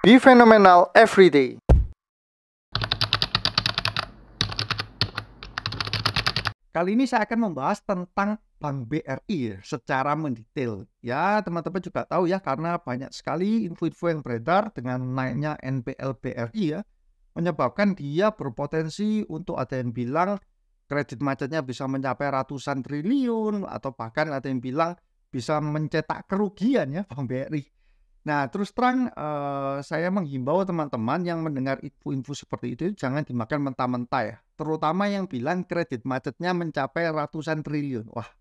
Be phenomenal every day. Kali ini saya akan membahas tentang Bank BRI secara mendetail. Ya, teman-teman juga tahu ya, karena banyak sekali info-info yang beredar dengan naiknya NPL BRI ya, menyebabkan dia berpotensi untuk ada yang bilang kredit macetnya bisa mencapai ratusan triliun, atau bahkan ada yang bilang bisa mencetak kerugian ya Bank BRI. Nah, terus terang saya menghimbau teman-teman yang mendengar info-info seperti itu jangan dimakan mentah-mentah ya. Terutama yang bilang kredit macetnya mencapai ratusan triliun. Wah,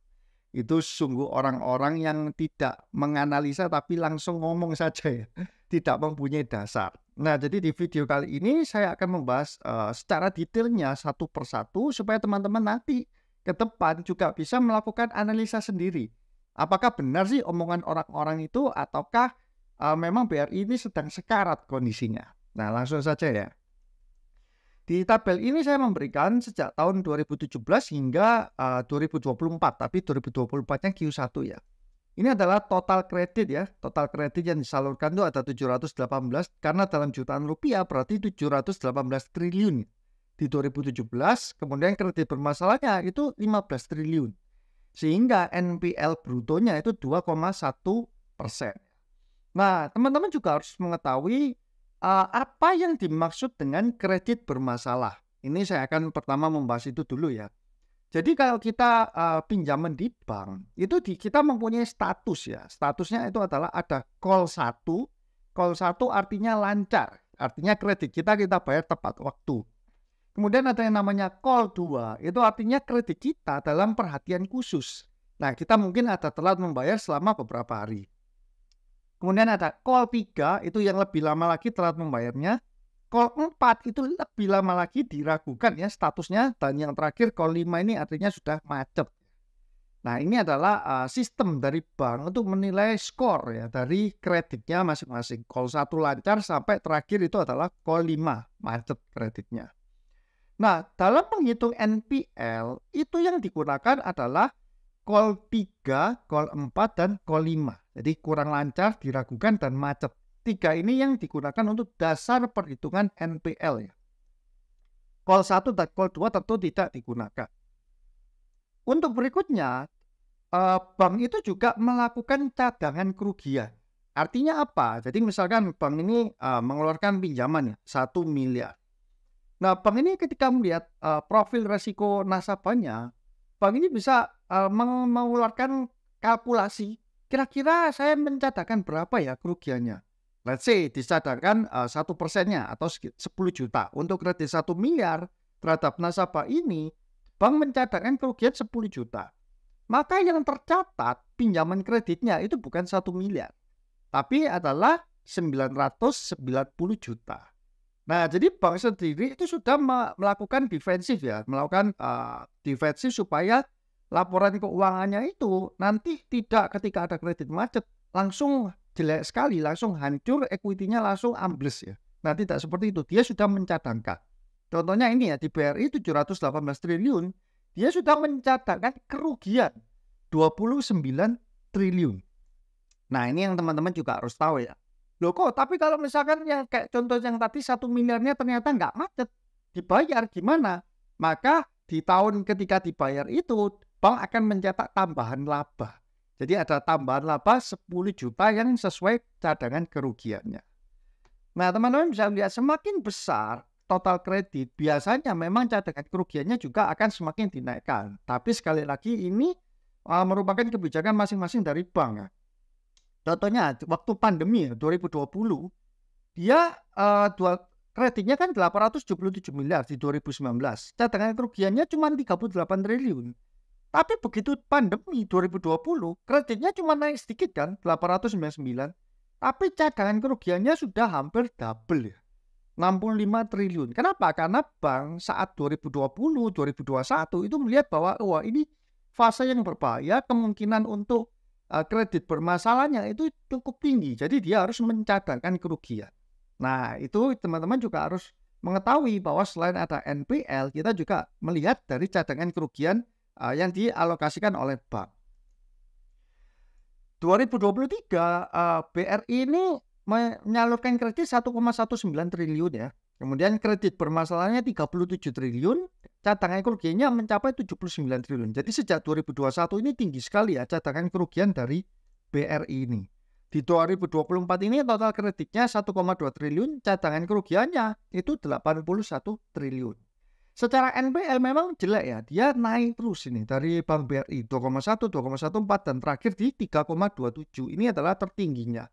itu sungguh orang-orang yang tidak menganalisa tapi langsung ngomong saja ya. Tidak mempunyai dasar. Nah, jadi di video kali ini saya akan membahas secara detailnya satu persatu supaya teman-teman nanti ke depan juga bisa melakukan analisa sendiri. Apakah benar sih omongan orang-orang itu ataukah memang BRI ini sedang sekarat kondisinya. Nah, langsung saja ya. Di tabel ini saya memberikan sejak tahun 2017 hingga 2024, tapi 2024-nya Q1 ya. Ini adalah total kredit ya. Total kredit yang disalurkan itu ada 718, karena dalam jutaan rupiah berarti 718 triliun. Di 2017, kemudian kredit bermasalahnya itu 15 triliun. Sehingga NPL brutonya itu 2,1%. Nah, teman-teman juga harus mengetahui apa yang dimaksud dengan kredit bermasalah. Ini saya akan pertama membahas itu dulu ya. Jadi kalau kita pinjaman di bank, itu kita mempunyai status ya. Statusnya itu adalah ada call 1. Call 1 artinya lancar. Artinya kredit kita bayar tepat waktu. Kemudian ada yang namanya call 2. Itu artinya kredit kita dalam perhatian khusus. Nah, kita mungkin ada telat membayar selama beberapa hari. Kemudian ada call 3, itu yang lebih lama lagi telat membayarnya. Call 4 itu lebih lama lagi diragukan ya statusnya. Dan yang terakhir call 5 ini artinya sudah macet. Nah, ini adalah sistem dari bank untuk menilai skor ya dari kreditnya masing-masing. Call 1 lancar sampai terakhir itu adalah call 5 macet kreditnya. Nah, dalam menghitung NPL itu yang digunakan adalah call 3, call 4, dan call 5. Jadi kurang lancar, diragukan, dan macet. 3 ini yang digunakan untuk dasar perhitungan NPL ya. Call 1 dan call 2 tentu tidak digunakan. Untuk berikutnya, bank itu juga melakukan cadangan kerugian. Artinya apa? Jadi misalkan bank ini mengeluarkan pinjaman ya, 1 miliar. Nah, bank ini ketika melihat profil resiko nasabahnya, bank ini bisa mengeluarkan kalkulasi. Kira-kira saya mencadangkan berapa ya kerugiannya? Let's say dicadangkan 1%-nya atau 10 juta. Untuk kredit 1 miliar terhadap nasabah ini, bank mencadangkan kerugian 10 juta. Maka yang tercatat pinjaman kreditnya itu bukan 1 miliar. Tapi adalah 990 juta. Nah, jadi bank sendiri itu sudah melakukan defensif ya. Melakukan defensif supaya laporan keuangannya itu nanti tidak ketika ada kredit macet langsung jelek sekali, langsung hancur, equity-nya langsung ambles ya. Nah, tidak seperti itu. Dia sudah mencadangkan. Contohnya ini ya, di BRI 718 triliun, dia sudah mencadangkan kerugian 29 triliun. Nah, ini yang teman-teman juga harus tahu ya. Loh kok, tapi kalau misalkan yang kayak contoh yang tadi 1 miliarnya ternyata nggak macet, dibayar gimana? Maka di tahun ketika dibayar itu, bank akan mencetak tambahan laba. Jadi ada tambahan laba 10 juta yang sesuai cadangan kerugiannya. Nah, teman-teman bisa lihat semakin besar total kredit, biasanya memang cadangan kerugiannya juga akan semakin dinaikkan. Tapi sekali lagi ini merupakan kebijakan masing-masing dari bank ya. Contohnya waktu pandemi 2020, dia kreditnya kan 877 miliar di 2019. Cadangan kerugiannya cuma 38 triliun. Tapi begitu pandemi 2020, kreditnya cuma naik sedikit kan, 899. Tapi cadangan kerugiannya sudah hampir double ya, 65 triliun. Kenapa? Karena bank saat 2020, 2021 itu melihat bahwa wah ini fase yang berbahaya, kemungkinan untuk kredit bermasalahnya itu cukup tinggi. Jadi dia harus mencadangkan kerugian. Nah, itu teman-teman juga harus mengetahui bahwa selain ada NPL, kita juga melihat dari cadangan kerugian yang dialokasikan oleh bank. 2023 BRI ini menyalurkan kredit 1,19 triliun ya. Kemudian kredit bermasalahnya 37 triliun, cadangan kerugiannya mencapai 79 triliun. Jadi sejak 2021 ini tinggi sekali ya cadangan kerugian dari BRI ini. Di 2024 ini total kreditnya 1,2 triliun, cadangan kerugiannya itu 81 triliun. Secara NPL memang jelek ya, dia naik terus ini dari Bank BRI 2,1, 2,14 dan terakhir di 3,27. Ini adalah tertingginya.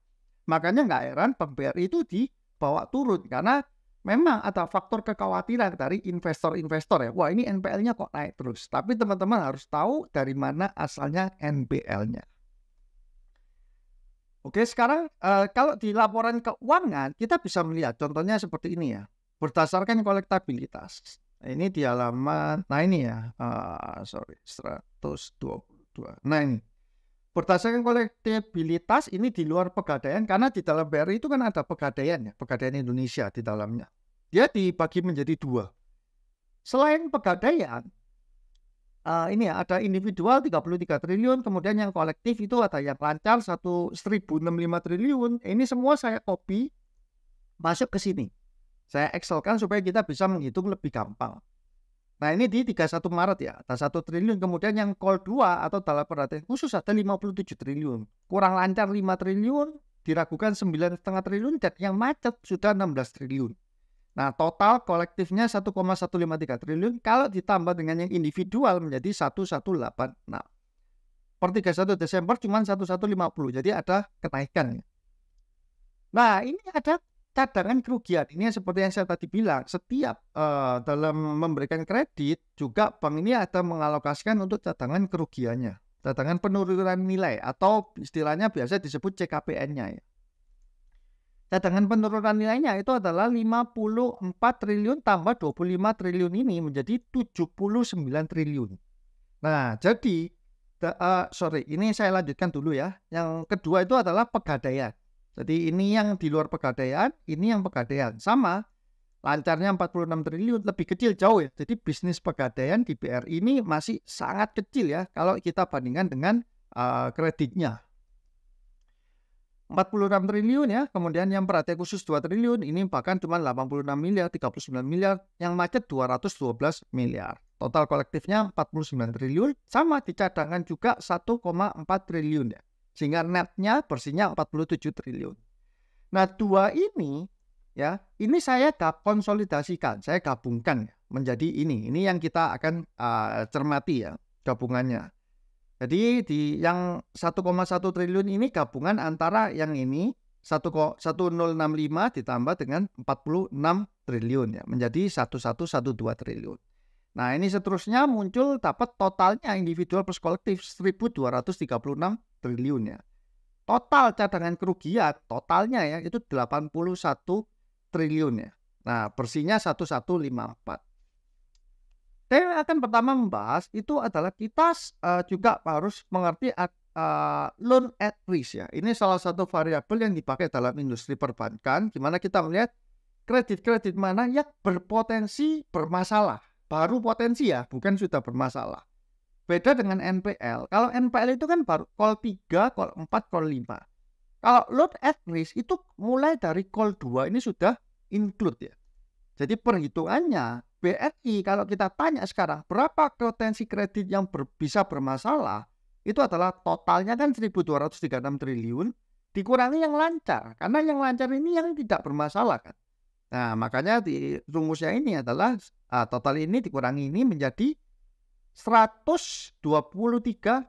Makanya nggak heran Bank BRI itu dibawa turun karena memang ada faktor kekhawatiran dari investor-investor ya. Wah, ini NPL-nya kok naik terus. Tapi teman-teman harus tahu dari mana asalnya NPL-nya. Oke, sekarang kalau di laporan keuangan kita bisa melihat contohnya seperti ini ya. Berdasarkan kolektabilitas. Ini di halaman, nah ini ya, 122. Nah ini, berdasarkan kolektabilitas ini di luar pegadaian, karena di dalam BRI itu kan ada pegadaian ya, pegadaian Indonesia di dalamnya. Dia dibagi menjadi dua. Selain pegadaian, ini ya, ada individual 33 triliun, kemudian yang kolektif itu ada yang lancar 1.065 triliun. Ini semua saya copy masuk ke sini. Saya excelkan supaya kita bisa menghitung lebih gampang. Nah ini di 31 Maret ya, ada 1 triliun. Kemudian yang call 2 atau dalam perhatian khusus ada 57 triliun. Kurang lancar 5 triliun, diragukan 9,5 triliun, dan yang macet sudah 16 triliun. Nah total kolektifnya 1,153 triliun, kalau ditambah dengan yang individual menjadi 1,186. Per 31 Desember cuma 1,150, jadi ada kenaikan. Nah ini ada cadangan kerugian. Ini seperti yang saya tadi bilang, setiap dalam memberikan kredit juga bank ini ada mengalokasikan untuk cadangan kerugiannya, cadangan penurunan nilai atau istilahnya biasa disebut CKPN-nya ya. Cadangan penurunan nilainya itu adalah 54 triliun tambah 25 triliun ini menjadi 79 triliun. Nah, jadi ini saya lanjutkan dulu ya. Yang kedua itu adalah pegadaian. Jadi ini yang di luar pegadaian, ini yang pegadaian. Sama, lancarnya 46 triliun, lebih kecil jauh ya. Jadi bisnis pegadaian di BRI ini masih sangat kecil ya kalau kita bandingkan dengan kreditnya. 46 triliun ya, kemudian yang perhatian khusus 2 triliun, ini bahkan cuma 86 miliar, 39 miliar, yang macet 212 miliar. Total kolektifnya 49 triliun, sama di cadangan juga 1,4 triliun ya. Sehingga netnya bersihnya 47 triliun. Nah, dua ini ya, ini saya konsolidasikan, saya gabungkan ya, menjadi ini. Ini yang kita akan cermati ya, gabungannya. Jadi di yang 1,1 triliun ini gabungan antara yang ini 1065 ditambah dengan 46 triliun ya, menjadi 1112 triliun. Nah, ini seterusnya muncul dapat totalnya individual plus kolektif 1236 triliun ya. Total cadangan kerugian totalnya ya itu 81 triliun ya. Nah, bersihnya 1154. Saya akan pertama membahas itu adalah kita juga harus mengerti loan at risk ya. Ini salah satu variabel yang dipakai dalam industri perbankan, gimana kita melihat kredit-kredit mana yang berpotensi bermasalah. Baru potensi ya, bukan sudah bermasalah. Beda dengan NPL. Kalau NPL itu kan baru call 3, call 4, call 5. Kalau loan at risk itu mulai dari call 2 ini sudah include ya. Jadi perhitungannya BRI kalau kita tanya sekarang berapa potensi kredit yang bisa bermasalah, itu adalah totalnya kan 1.236 triliun dikurangi yang lancar, karena yang lancar ini yang tidak bermasalah kan. Nah makanya di rumusnya ini adalah total ini dikurangi ini menjadi 123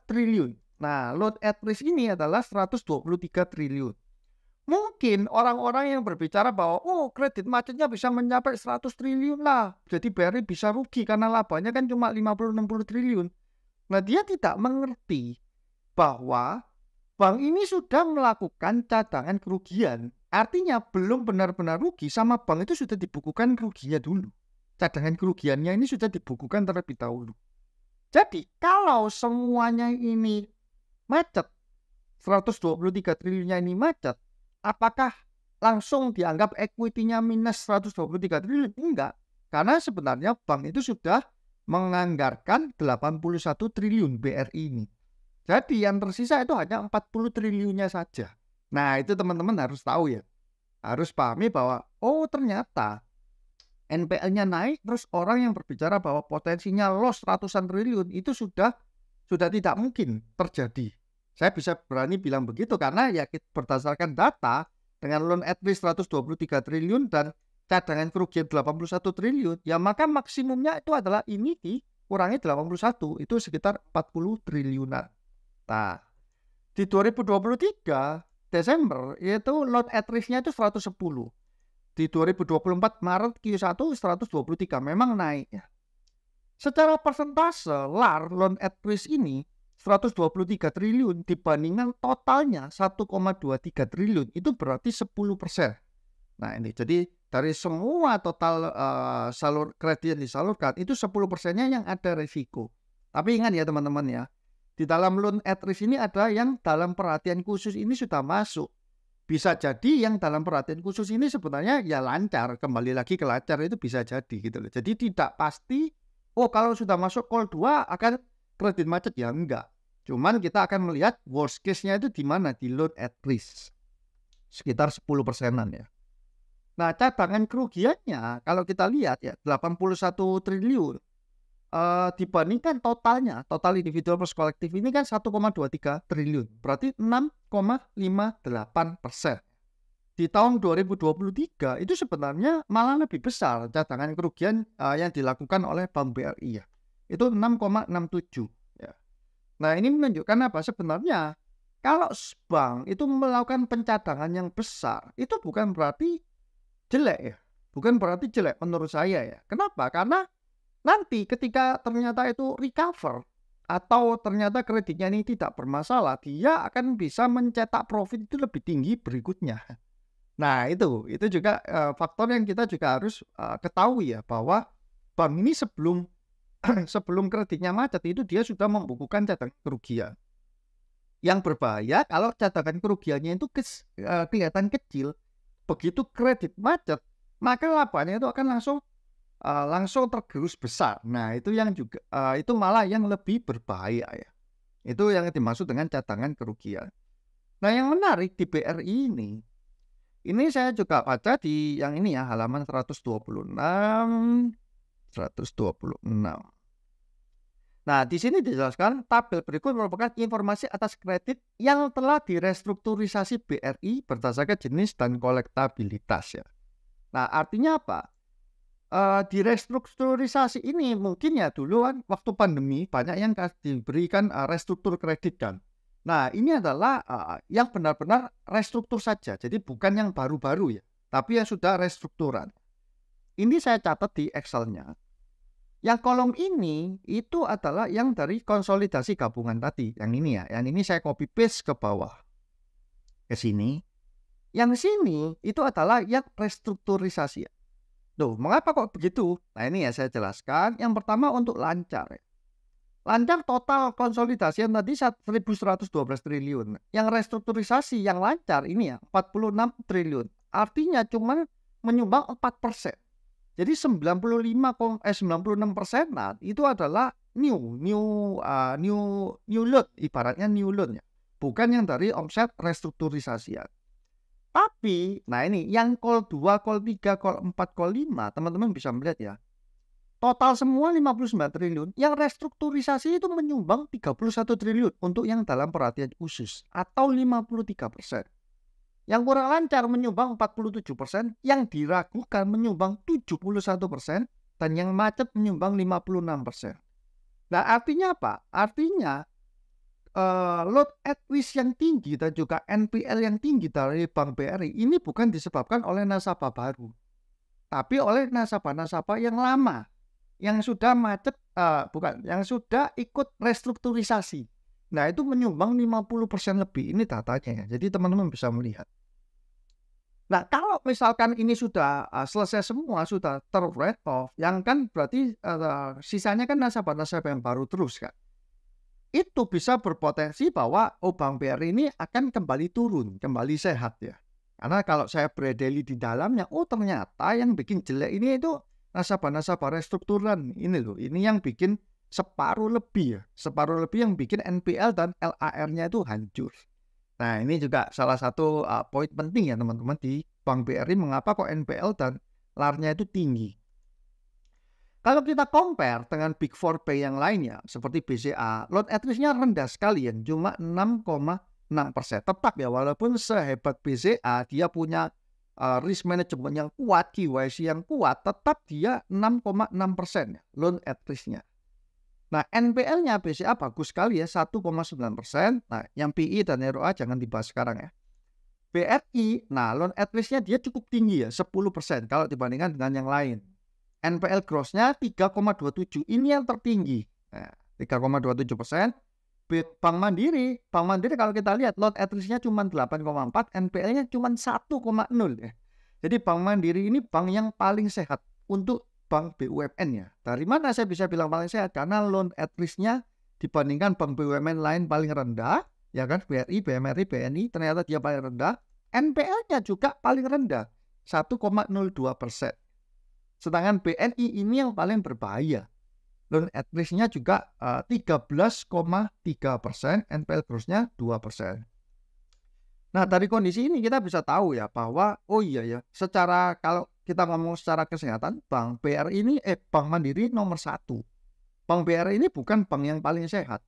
triliun. Nah loan at risk ini adalah 123 triliun. Mungkin orang-orang yang berbicara bahwa kredit macetnya bisa mencapai 100 triliun lah. Jadi BRI bisa rugi karena labanya kan cuma 50-60 triliun. Nah dia tidak mengerti bahwa bank ini sudah melakukan cadangan kerugian. Artinya belum benar-benar rugi sama bank itu sudah dibukukan kerugiannya dulu. Cadangan kerugiannya ini sudah dibukukan terlebih dahulu. Jadi kalau semuanya ini macet, 123 triliunnya ini macet, apakah langsung dianggap equity-nya minus 123 triliun? Enggak. Karena sebenarnya bank itu sudah menganggarkan 81 triliun BRI ini. Jadi yang tersisa itu hanya 40 triliunnya saja. Nah itu teman-teman harus tahu ya. Harus pahami bahwa, oh ternyata NPL-nya naik, terus orang yang berbicara bahwa potensinya loss ratusan triliun itu sudah tidak mungkin terjadi. Saya bisa berani bilang begitu karena ya berdasarkan data dengan loan at risk 123 triliun dan cadangan kerugian 81 triliun, ya maka maksimumnya itu adalah ini dikurangi 81, itu sekitar 40 triliunan. Nah, di 2023 Desember itu loan at risk-nya itu 110. Di 2024 Maret Q1 123 memang naik ya. Secara persentase LAR loan at risk ini 123 triliun dibandingkan totalnya 1,23 triliun itu berarti 10%. Nah ini jadi dari semua total salur kredit yang disalurkan itu 10%-nya yang ada risiko. Tapi ingat ya teman-teman ya, di dalam loan at risk ini ada yang dalam perhatian khusus ini sudah masuk. Bisa jadi yang dalam perhatian khusus ini sebenarnya ya lancar, kembali lagi ke lancar itu bisa jadi gitu loh. Jadi tidak pasti, oh kalau sudah masuk call 2 akan kredit macet, ya enggak. Cuman kita akan melihat worst case-nya itu di mana, di loan at risk. Sekitar 10%-an ya. Nah, cadangan kerugiannya kalau kita lihat ya 81 triliun dibandingkan totalnya, total individual plus kolektif ini kan 1,23 triliun, berarti 6,58%. Di tahun 2023 itu sebenarnya malah lebih besar cadangan kerugian yang dilakukan oleh Bank BRI ya. Itu 6,67 ya. Nah, ini menunjukkan apa? Sebenarnya kalau bank itu melakukan pencadangan yang besar, itu bukan berarti jelek ya. Bukan berarti jelek menurut saya ya. Kenapa? Karena nanti ketika ternyata itu recover atau ternyata kreditnya ini tidak bermasalah, dia akan bisa mencetak profit itu lebih tinggi berikutnya. Nah itu juga faktor yang kita juga harus ketahui ya, bahwa bank ini sebelum sebelum kreditnya macet itu dia sudah membukukan cadangan kerugian. Yang berbahaya kalau cadangan kerugiannya itu kelihatan kecil, begitu kredit macet maka labanya itu akan langsung tergerus besar. Nah itu yang juga itu malah yang lebih berbahaya ya. Itu yang dimaksud dengan cadangan kerugian. Nah yang menarik di BRI ini saya juga baca di yang ini ya, halaman 126. Nah, di sini dijelaskan tabel berikut merupakan informasi atas kredit yang telah direstrukturisasi BRI berdasarkan jenis dan kolektabilitas ya. Nah, artinya apa? Direstrukturisasi ini mungkin ya dulu kan waktu pandemi banyak yang diberikan restruktur kredit kan. Nah, ini adalah yang benar-benar restruktur saja. Jadi bukan yang baru-baru ya, tapi yang sudah restrukturan. Ini saya catat di Excel-nya. Yang kolom ini itu adalah yang dari konsolidasi gabungan tadi. Yang ini ya, yang ini saya copy paste ke bawah. Ke sini. Yang sini itu adalah yang restrukturisasi. Loh, mengapa kok begitu? Nah ini ya saya jelaskan. Yang pertama untuk lancar ya. Lancar total konsolidasi yang tadi 1.112 triliun. Yang restrukturisasi yang lancar ini ya 46 triliun. Artinya cuma menyumbang 4%. Jadi 96% itu adalah new loan, ibaratnya new loan ya. Bukan yang dari omset restrukturisasi ya. Tapi, nah ini yang call 2, call 3, call 4, call 5, teman-teman bisa melihat ya. Total semua 59 triliun, yang restrukturisasi itu menyumbang 31 triliun untuk yang dalam perhatian khusus atau 53%. Yang kurang lancar menyumbang 47%, yang diragukan menyumbang 71%, dan yang macet menyumbang 56%. Nah, artinya apa? Artinya loan at risk yang tinggi dan juga NPL yang tinggi dari Bank BRI ini bukan disebabkan oleh nasabah baru, tapi oleh nasabah-nasabah yang lama, yang sudah macet, yang sudah ikut restrukturisasi. Nah, itu menyumbang 50% lebih. Ini datanya ya. Jadi teman-teman bisa melihat. Nah, kalau misalkan ini sudah selesai semua, sudah ter-write off, yang kan berarti sisanya kan nasabah-nasabah yang baru terus kan. Itu bisa berpotensi bahwa Bank BRI ini akan kembali turun, kembali sehat ya. Karena kalau saya berdeli di dalamnya, ternyata yang bikin jelek ini itu nasabah-nasabah restrukturan ini loh. Ini yang bikin separuh lebih ya. Separuh lebih yang bikin NPL dan LAR-nya itu hancur. Nah, ini juga salah satu poin penting ya teman-teman di Bank BRI mengapa kok NPL dan LAR-nya itu tinggi. Kalau kita compare dengan Big Four Bank yang lainnya seperti BCA, loan at risk-nya rendah sekali ya, cuma 6,6%. Tetap ya, walaupun sehebat BCA dia punya risk management yang kuat, KYC yang kuat, tetap dia 6,6% ya, loan at risk-nya. Nah, NPL-nya BCA bagus sekali ya, 1,9%. Nah, yang PI dan ROA jangan dibahas sekarang ya. BRI, nah loan at risk-nya dia cukup tinggi ya, 10% kalau dibandingkan dengan yang lain. NPL gross-nya 3,27, ini yang tertinggi. Nah, 3,27%. Bank Mandiri kalau kita lihat loan at risk-nya cuma 8,4, NPL-nya cuma 1,0 ya. Jadi Bank Mandiri ini bank yang paling sehat untuk bank BUMN ya. Dari mana saya bisa bilang paling sehat? Karena loan at risk-nya dibandingkan bank BUMN lain paling rendah, ya kan? BRI, BMRI, BNI ternyata dia paling rendah. NPL-nya juga paling rendah, 1,02%. Sedangkan BNI ini yang paling berbahaya. Loan at risk-nya juga 13,3%, NPL gross-nya 2%. Nah, dari kondisi ini kita bisa tahu ya bahwa oh iya ya, secara kalau kita ngomong secara kesehatan, Bank BRI ini Bank Mandiri nomor 1. Bank BRI ini bukan bank yang paling sehat.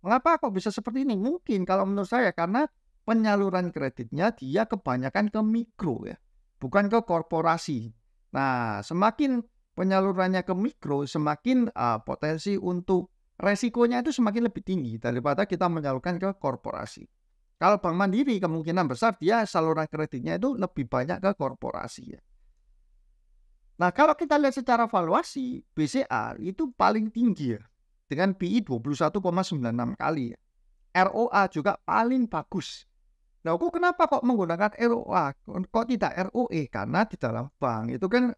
Mengapa kok bisa seperti ini? Mungkin kalau menurut saya karena penyaluran kreditnya dia kebanyakan ke mikro ya, bukan ke korporasi. Nah, semakin penyalurannya ke mikro, semakin potensi untuk resikonya itu semakin lebih tinggi daripada kita menyalurkan ke korporasi. Kalau Bank Mandiri kemungkinan besar dia saluran kreditnya itu lebih banyak ke korporasi ya. Nah, kalau kita lihat secara valuasi, BCA itu paling tinggi ya, dengan PI 21,96 kali ya. ROA juga paling bagus. Nah, kenapa kok menggunakan ROA? Kok tidak ROE? Karena di dalam bank itu kan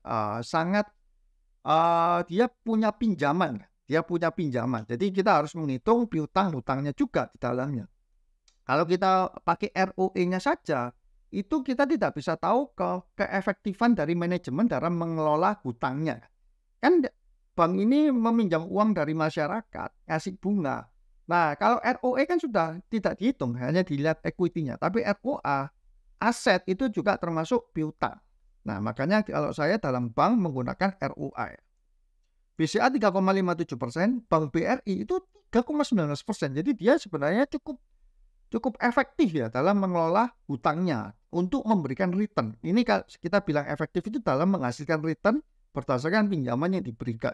dia punya pinjaman. Jadi kita harus menghitung piutang-hutangnya juga di dalamnya. Kalau kita pakai ROE-nya saja, itu kita tidak bisa tahu keefektifan dari manajemen dalam mengelola hutangnya. Kan bank ini meminjam uang dari masyarakat, kasih bunga. Nah, kalau ROE kan sudah tidak dihitung, hanya dilihat equity-nya. Tapi ROA, aset itu juga termasuk piutang. Nah, makanya kalau saya dalam bank menggunakan ROA. BCA 3,57%, Bank BRI itu 3,19%. Jadi dia sebenarnya cukup efektif ya dalam mengelola hutangnya untuk memberikan return. Ini kita bilang efektif itu dalam menghasilkan return berdasarkan pinjaman yang diberikan.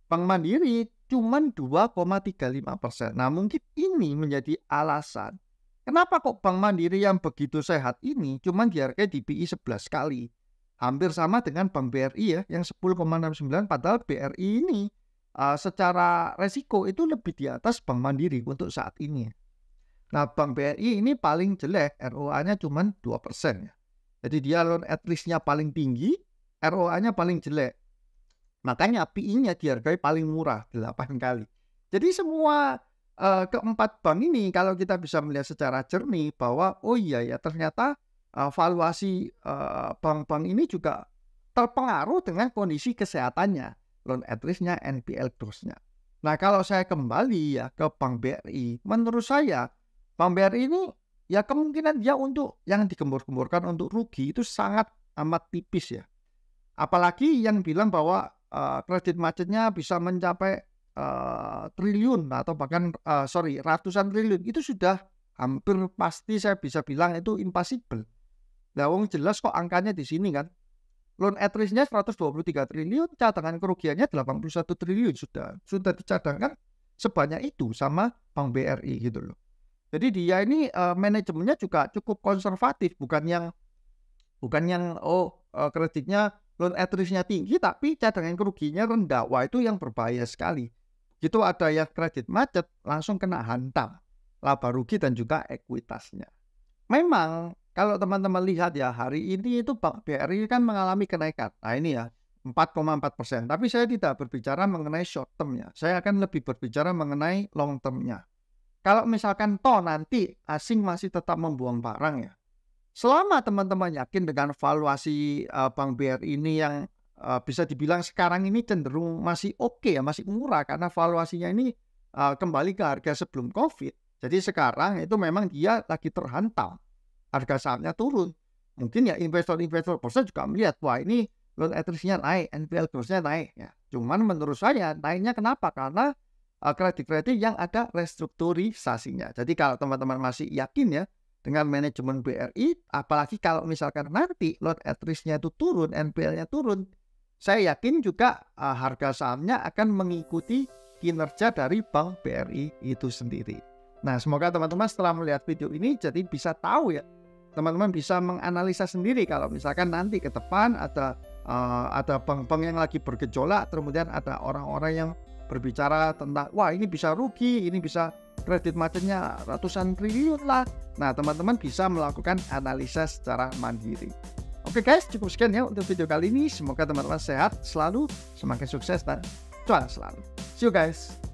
Bank Mandiri cuma 2,35%. Nah, mungkin ini menjadi alasan kenapa kok Bank Mandiri yang begitu sehat ini cuma dihargai di PI 11 kali. Hampir sama dengan Bank BRI ya yang 10,69, padahal BRI ini secara resiko itu lebih di atas Bank Mandiri untuk saat ini. Nah, Bank BRI ini paling jelek, ROA-nya cuma 2% ya. Jadi dia loan at risk-nya paling tinggi, ROA-nya paling jelek. Makanya PI-nya dihargai paling murah, 8 kali. Jadi semua keempat bank ini kalau kita bisa melihat secara jernih bahwa oh iya ya ternyata valuasi bank-bank ini juga terpengaruh dengan kondisi kesehatannya, loan at risk-nya, NPL gross-nya. Nah, kalau saya kembali ya ke Bank BRI, menurut saya Bank BRI ini ya kemungkinan dia untuk yang digembur-gemburkan untuk rugi itu sangat amat tipis ya. Apalagi yang bilang bahwa kredit macetnya bisa mencapai triliun atau bahkan ratusan triliun, itu sudah hampir pasti saya bisa bilang itu impossible. Nah, wong jelas kok angkanya di sini kan. Loan at risk-nya 123 triliun, cadangan kerugiannya 81 triliun sudah dicadangkan sebanyak itu sama Bank BRI gitu loh. Jadi dia ini manajemennya juga cukup konservatif, bukan yang kreditnya loan at risk-nya tinggi tapi cadangan kerugiannya rendah. Wah, itu yang berbahaya sekali. Gitu ada yang kredit macet langsung kena hantam laba rugi dan juga ekuitasnya. Memang kalau teman-teman lihat ya hari ini itu Bank BRI kan mengalami kenaikan. Nah, ini ya 4,4%. Tapi saya tidak berbicara mengenai short term-nya. Saya akan lebih berbicara mengenai long term-nya. Kalau misalkan nanti asing masih tetap membuang barang ya. Selama teman-teman yakin dengan valuasi Bank BRI ini yang bisa dibilang sekarang ini cenderung masih oke ya, masih murah karena valuasinya ini kembali ke harga sebelum COVID. Jadi sekarang itu memang dia lagi terhantam. Harga sahamnya turun. Mungkin ya investor-investor bursa juga melihat, wah ini loan at risk-nya naik, NPL growth-nya naik ya. Cuman menurut saya naiknya kenapa? Karena kredit-kredit yang ada restrukturisasinya. Jadi kalau teman-teman masih yakin ya dengan manajemen BRI, apalagi kalau misalkan nanti loan at risk-nya itu turun, NPL-nya turun, saya yakin juga harga sahamnya akan mengikuti kinerja dari Bank BRI itu sendiri. Nah, semoga teman-teman setelah melihat video ini jadi bisa tahu ya, teman-teman bisa menganalisa sendiri kalau misalkan nanti ke depan ada bank-bank yang lagi bergejolak, kemudian ada orang-orang yang berbicara tentang wah ini bisa rugi, ini bisa kredit macetnya ratusan triliun lah. Nah, teman-teman bisa melakukan analisa secara mandiri. Oke guys, cukup sekian ya untuk video kali ini. Semoga teman-teman sehat selalu, semakin sukses dan cuan selalu. See you guys.